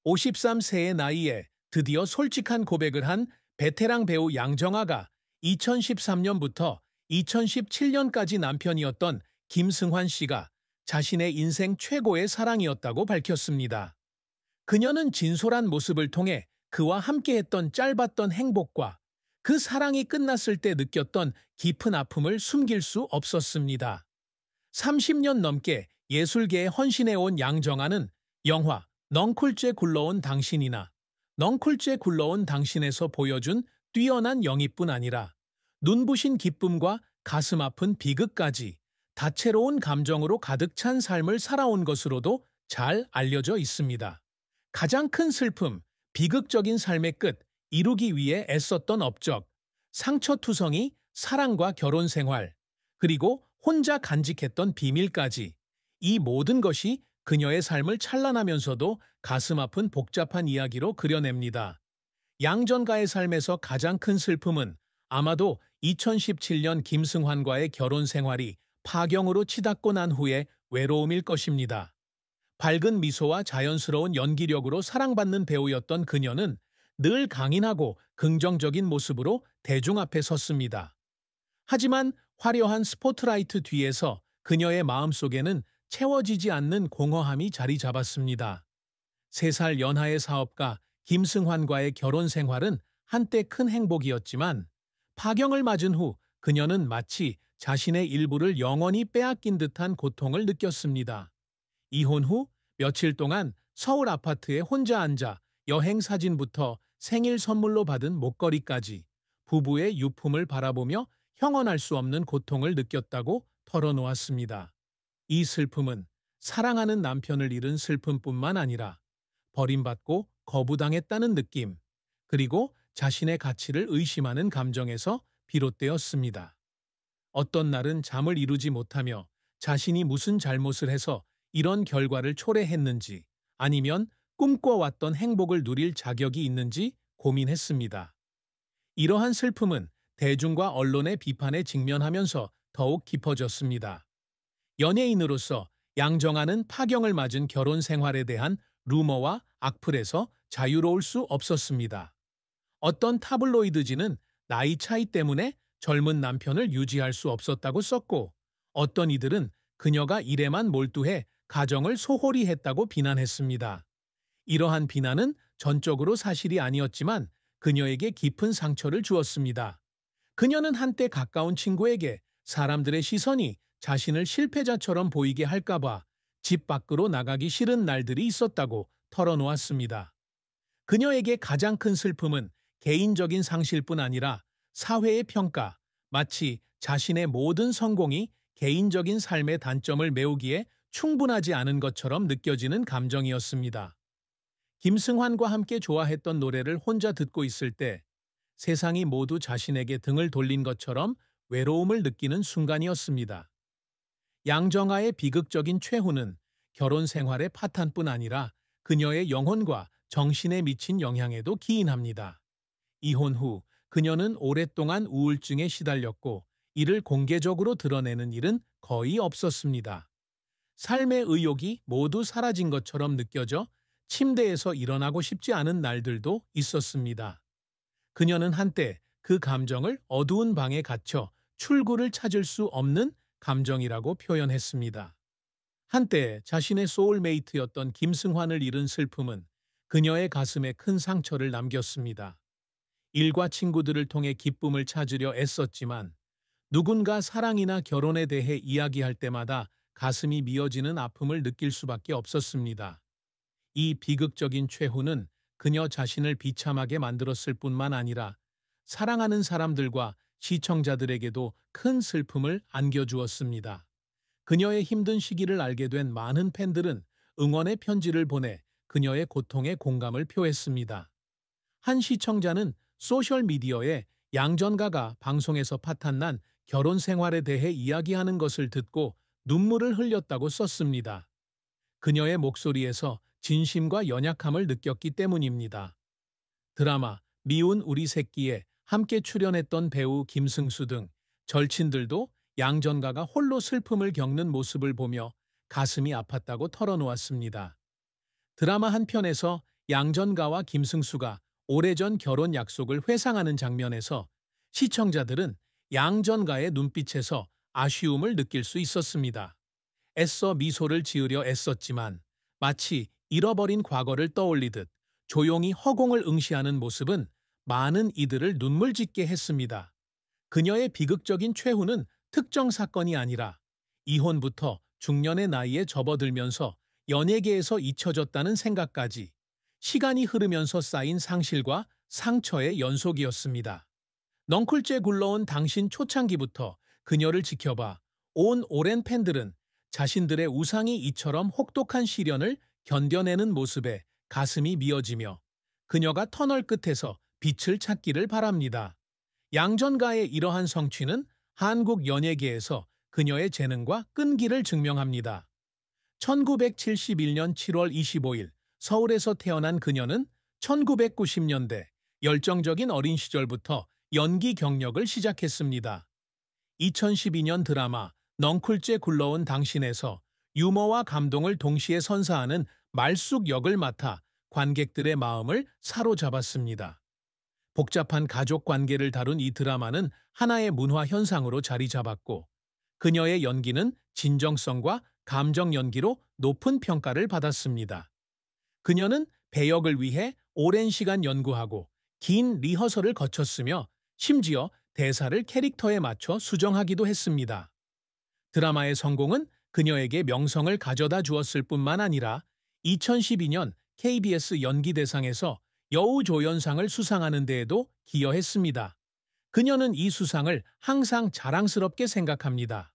53세의 나이에 드디어 솔직한 고백을 한 베테랑 배우 양정아가 2013년부터 2017년까지 남편이었던 김승환 씨가 자신의 인생 최고의 사랑이었다고 밝혔습니다. 그녀는 진솔한 모습을 통해 그와 함께했던 짧았던 행복과 그 사랑이 끝났을 때 느꼈던 깊은 아픔을 숨길 수 없었습니다. 30년 넘게 예술계에 헌신해온 양정아는 영화 넝쿨째 굴러온 당신이나 넝쿨째 굴러온 당신에서 보여준 뛰어난 영입뿐 아니라 눈부신 기쁨과 가슴 아픈 비극까지 다채로운 감정으로 가득 찬 삶을 살아온 것으로도 잘 알려져 있습니다. 가장 큰 슬픔, 비극적인 삶의 끝, 이루기 위해 애썼던 업적, 상처투성이, 사랑과 결혼 생활, 그리고 혼자 간직했던 비밀까지 이 모든 것이 그녀의 삶을 찬란하면서도 가슴 아픈 복잡한 이야기로 그려냅니다. 양전가의 삶에서 가장 큰 슬픔은 아마도 2017년 김승환과의 결혼 생활이 파경으로 치닫고 난 후의 외로움일 것입니다. 밝은 미소와 자연스러운 연기력으로 사랑받는 배우였던 그녀는 늘 강인하고 긍정적인 모습으로 대중 앞에 섰습니다. 하지만 화려한 스포트라이트 뒤에서 그녀의 마음속에는 채워지지 않는 공허함이 자리 잡았습니다. 3살 연하의 사업가 김승환과의 결혼 생활은 한때 큰 행복이었지만 파경을 맞은 후 그녀는 마치 자신의 일부를 영원히 빼앗긴 듯한 고통을 느꼈습니다. 이혼 후 며칠 동안 서울 아파트에 혼자 앉아 여행 사진부터 생일 선물로 받은 목걸이까지 부부의 유품을 바라보며 형언할 수 없는 고통을 느꼈다고 털어놓았습니다. 이 슬픔은 사랑하는 남편을 잃은 슬픔뿐만 아니라 버림받고 거부당했다는 느낌, 그리고 자신의 가치를 의심하는 감정에서 비롯되었습니다. 어떤 날은 잠을 이루지 못하며 자신이 무슨 잘못을 해서 이런 결과를 초래했는지 아니면 꿈꿔왔던 행복을 누릴 자격이 있는지 고민했습니다. 이러한 슬픔은 대중과 언론의 비판에 직면하면서 더욱 깊어졌습니다. 연예인으로서 양정아는 파경을 맞은 결혼 생활에 대한 루머와 악플에서 자유로울 수 없었습니다. 어떤 타블로이드지는 나이 차이 때문에 젊은 남편을 유지할 수 없었다고 썼고, 어떤 이들은 그녀가 일에만 몰두해 가정을 소홀히 했다고 비난했습니다. 이러한 비난은 전적으로 사실이 아니었지만 그녀에게 깊은 상처를 주었습니다. 그녀는 한때 가까운 친구에게 사람들의 시선이 자신을 실패자처럼 보이게 할까봐 집 밖으로 나가기 싫은 날들이 있었다고 털어놓았습니다. 그녀에게 가장 큰 슬픔은 개인적인 상실뿐 아니라 사회의 평가, 마치 자신의 모든 성공이 개인적인 삶의 단점을 메우기에 충분하지 않은 것처럼 느껴지는 감정이었습니다. 김승환과 함께 좋아했던 노래를 혼자 듣고 있을 때 세상이 모두 자신에게 등을 돌린 것처럼 외로움을 느끼는 순간이었습니다. 양정아의 비극적인 최후는 결혼 생활의 파탄뿐 아니라 그녀의 영혼과 정신에 미친 영향에도 기인합니다. 이혼 후 그녀는 오랫동안 우울증에 시달렸고 이를 공개적으로 드러내는 일은 거의 없었습니다. 삶의 의욕이 모두 사라진 것처럼 느껴져 침대에서 일어나고 싶지 않은 날들도 있었습니다. 그녀는 한때 그 감정을 어두운 방에 갇혀 출구를 찾을 수 없는 감정이라고 표현했습니다. 한때 자신의 소울메이트였던 김승환을 잃은 슬픔은 그녀의 가슴에 큰 상처를 남겼습니다. 일과 친구들을 통해 기쁨을 찾으려 애썼지만 누군가 사랑이나 결혼에 대해 이야기할 때마다 가슴이 미어지는 아픔을 느낄 수밖에 없었습니다. 이 비극적인 최후는 그녀 자신을 비참하게 만들었을 뿐만 아니라 사랑하는 사람들과 시청자들에게도 큰 슬픔을 안겨주었습니다. 그녀의 힘든 시기를 알게 된 많은 팬들은 응원의 편지를 보내 그녀의 고통에 공감을 표했습니다. 한 시청자는 소셜미디어에 양전가가 방송에서 파탄난 결혼 생활에 대해 이야기하는 것을 듣고 눈물을 흘렸다고 썼습니다. 그녀의 목소리에서 진심과 연약함을 느꼈기 때문입니다. 드라마 미운 우리 새끼에 함께 출연했던 배우 김승수 등 절친들도 양전가가 홀로 슬픔을 겪는 모습을 보며 가슴이 아팠다고 털어놓았습니다. 드라마 한 편에서 양전가와 김승수가 오래전 결혼 약속을 회상하는 장면에서 시청자들은 양전가의 눈빛에서 아쉬움을 느낄 수 있었습니다. 애써 미소를 지으려 애썼지만 마치 잃어버린 과거를 떠올리듯 조용히 허공을 응시하는 모습은 많은 이들을 눈물 짓게 했습니다. 그녀의 비극적인 최후는 특정 사건이 아니라 이혼부터 중년의 나이에 접어들면서 연예계에서 잊혀졌다는 생각까지 시간이 흐르면서 쌓인 상실과 상처의 연속이었습니다. 넝쿨째 굴러온 당신 초창기부터 그녀를 지켜봐 온 오랜 팬들은 자신들의 우상이 이처럼 혹독한 시련을 견뎌내는 모습에 가슴이 미어지며 그녀가 터널 끝에서 빛을 찾기를 바랍니다. 양전가의 이러한 성취는 한국 연예계에서 그녀의 재능과 끈기를 증명합니다. 1971년 7월 25일 서울에서 태어난 그녀는 1990년대 열정적인 어린 시절부터 연기 경력을 시작했습니다. 2012년 드라마 넝쿨째 굴러온 당신에서 유머와 감동을 동시에 선사하는 말숙 역을 맡아 관객들의 마음을 사로잡았습니다. 복잡한 가족 관계를 다룬 이 드라마는 하나의 문화 현상으로 자리 잡았고 그녀의 연기는 진정성과 감정 연기로 높은 평가를 받았습니다. 그녀는 배역을 위해 오랜 시간 연구하고 긴 리허설을 거쳤으며 심지어 대사를 캐릭터에 맞춰 수정하기도 했습니다. 드라마의 성공은 그녀에게 명성을 가져다 주었을 뿐만 아니라 2012년 KBS 연기대상에서 여우조연상을 수상하는 데에도 기여했습니다. 그녀는 이 수상을 항상 자랑스럽게 생각합니다.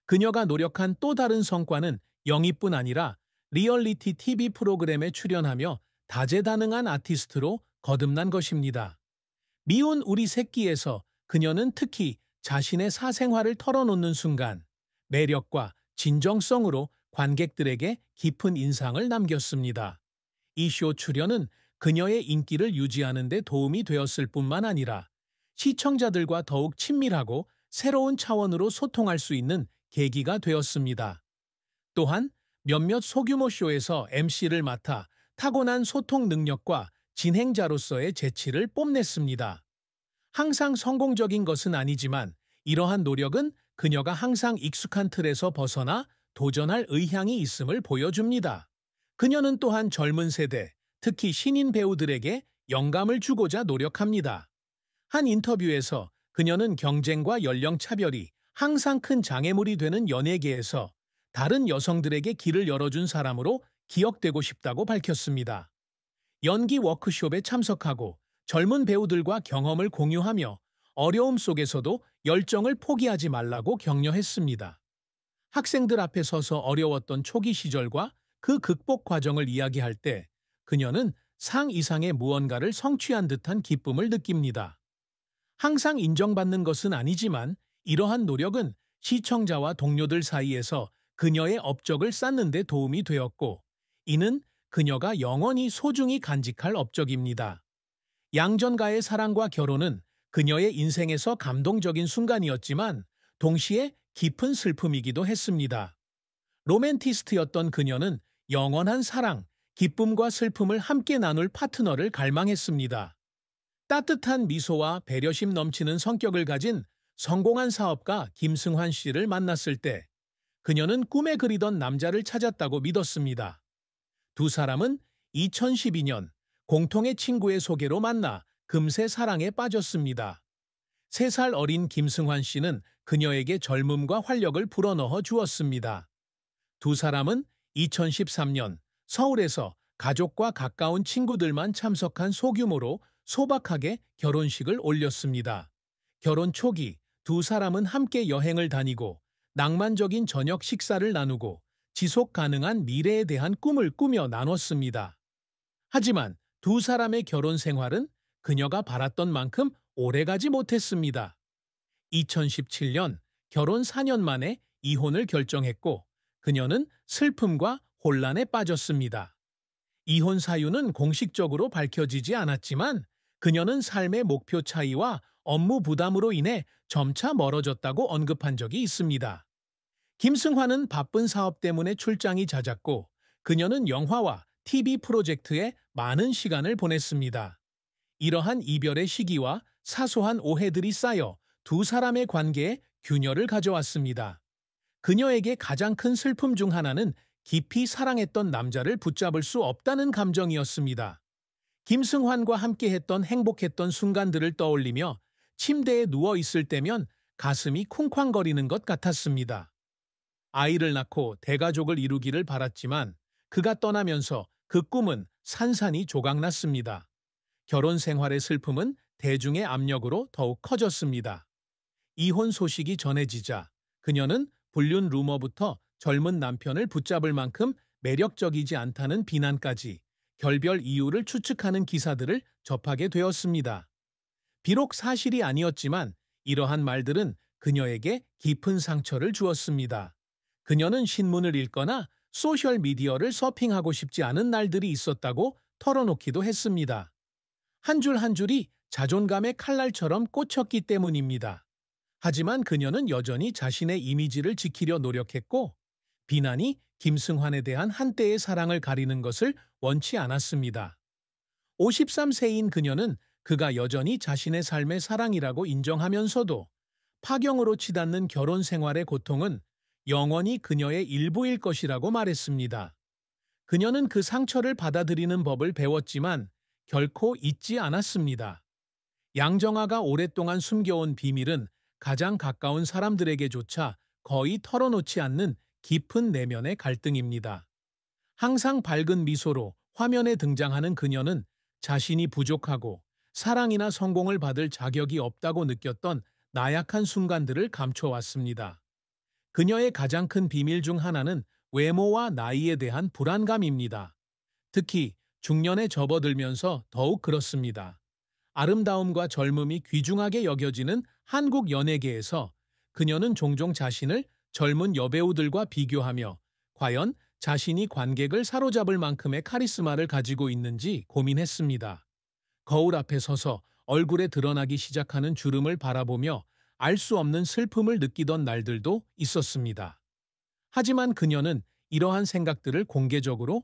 그녀가 노력한 또 다른 성과는 영희뿐 아니라 리얼리티 TV 프로그램에 출연하며 다재다능한 아티스트로 거듭난 것입니다. 미운 우리 새끼에서 그녀는 특히 자신의 사생활을 털어놓는 순간 매력과 진정성으로 관객들에게 깊은 인상을 남겼습니다. 이 쇼 출연은 그녀의 인기를 유지하는 데 도움이 되었을 뿐만 아니라 시청자들과 더욱 친밀하고 새로운 차원으로 소통할 수 있는 계기가 되었습니다. 또한 몇몇 소규모 쇼에서 MC를 맡아 타고난 소통 능력과 진행자로서의 재치를 뽐냈습니다. 항상 성공적인 것은 아니지만 이러한 노력은 그녀가 항상 익숙한 틀에서 벗어나 도전할 의향이 있음을 보여줍니다. 그녀는 또한 젊은 세대, 특히 신인 배우들에게 영감을 주고자 노력합니다. 한 인터뷰에서 그녀는 경쟁과 연령 차별이 항상 큰 장애물이 되는 연예계에서 다른 여성들에게 길을 열어준 사람으로 기억되고 싶다고 밝혔습니다. 연기 워크숍에 참석하고 젊은 배우들과 경험을 공유하며 어려움 속에서도 열정을 포기하지 말라고 격려했습니다. 학생들 앞에 서서 어려웠던 초기 시절과 그 극복 과정을 이야기할 때 그녀는 상 이상의 무언가를 성취한 듯한 기쁨을 느낍니다. 항상 인정받는 것은 아니지만 이러한 노력은 시청자와 동료들 사이에서 그녀의 업적을 쌓는 데 도움이 되었고 이는 그녀가 영원히 소중히 간직할 업적입니다. 양전가의 사랑과 결혼은 그녀의 인생에서 감동적인 순간이었지만 동시에 깊은 슬픔이기도 했습니다. 로맨티스트였던 그녀는 영원한 사랑, 기쁨과 슬픔을 함께 나눌 파트너를 갈망했습니다. 따뜻한 미소와 배려심 넘치는 성격을 가진 성공한 사업가 김승환 씨를 만났을 때 그녀는 꿈에 그리던 남자를 찾았다고 믿었습니다. 두 사람은 2012년 공통의 친구의 소개로 만나 금세 사랑에 빠졌습니다. 3살 어린 김승환 씨는 그녀에게 젊음과 활력을 불어넣어 주었습니다. 두 사람은 2013년 서울에서 가족과 가까운 친구들만 참석한 소규모로 소박하게 결혼식을 올렸습니다. 결혼 초기 두 사람은 함께 여행을 다니고 낭만적인 저녁 식사를 나누고 지속 가능한 미래에 대한 꿈을 꾸며 나눴습니다. 하지만 두 사람의 결혼 생활은 그녀가 바랐던 만큼 오래가지 못했습니다. 2017년 결혼 4년 만에 이혼을 결정했고 그녀는 슬픔과 혼란에 빠졌습니다. 이혼 사유는 공식적으로 밝혀지지 않았지만 그녀는 삶의 목표 차이와 업무 부담으로 인해 점차 멀어졌다고 언급한 적이 있습니다. 김승환은 바쁜 사업 때문에 출장이 잦았고 그녀는 영화와 TV 프로젝트에 많은 시간을 보냈습니다. 이러한 이별의 시기와 사소한 오해들이 쌓여 두 사람의 관계에 균열을 가져왔습니다. 그녀에게 가장 큰 슬픔 중 하나는 깊이 사랑했던 남자를 붙잡을 수 없다는 감정이었습니다. 김승환과 함께했던 행복했던 순간들을 떠올리며 침대에 누워 있을 때면 가슴이 쿵쾅거리는 것 같았습니다. 아이를 낳고 대가족을 이루기를 바랐지만 그가 떠나면서 그 꿈은 산산이 조각났습니다. 결혼 생활의 슬픔은 대중의 압력으로 더욱 커졌습니다. 이혼 소식이 전해지자 그녀는 불륜 루머부터 젊은 남편을 붙잡을 만큼 매력적이지 않다는 비난까지 결별 이유를 추측하는 기사들을 접하게 되었습니다. 비록 사실이 아니었지만 이러한 말들은 그녀에게 깊은 상처를 주었습니다. 그녀는 신문을 읽거나 소셜미디어를 서핑하고 싶지 않은 날들이 있었다고 털어놓기도 했습니다. 한 줄 한 줄이 자존감의 칼날처럼 꽂혔기 때문입니다. 하지만 그녀는 여전히 자신의 이미지를 지키려 노력했고 비난이 김승환에 대한 한때의 사랑을 가리는 것을 원치 않았습니다. 53세인 그녀는 그가 여전히 자신의 삶의 사랑이라고 인정하면서도 파경으로 치닫는 결혼 생활의 고통은 영원히 그녀의 일부일 것이라고 말했습니다. 그녀는 그 상처를 받아들이는 법을 배웠지만 결코 잊지 않았습니다. 양정아가 오랫동안 숨겨온 비밀은 가장 가까운 사람들에게조차 거의 털어놓지 않는 깊은 내면의 갈등입니다. 항상 밝은 미소로 화면에 등장하는 그녀는 자신이 부족하고 사랑이나 성공을 받을 자격이 없다고 느꼈던 나약한 순간들을 감춰왔습니다. 그녀의 가장 큰 비밀 중 하나는 외모와 나이에 대한 불안감입니다. 특히 중년에 접어들면서 더욱 그렇습니다. 아름다움과 젊음이 귀중하게 여겨지는 한국 연예계에서 그녀는 종종 자신을 젊은 여배우들과 비교하며 과연 자신이 관객을 사로잡을 만큼의 카리스마를 가지고 있는지 고민했습니다. 거울 앞에 서서 얼굴에 드러나기 시작하는 주름을 바라보며 알 수 없는 슬픔을 느끼던 날들도 있었습니다. 하지만 그녀는 이러한 생각들을 공개적으로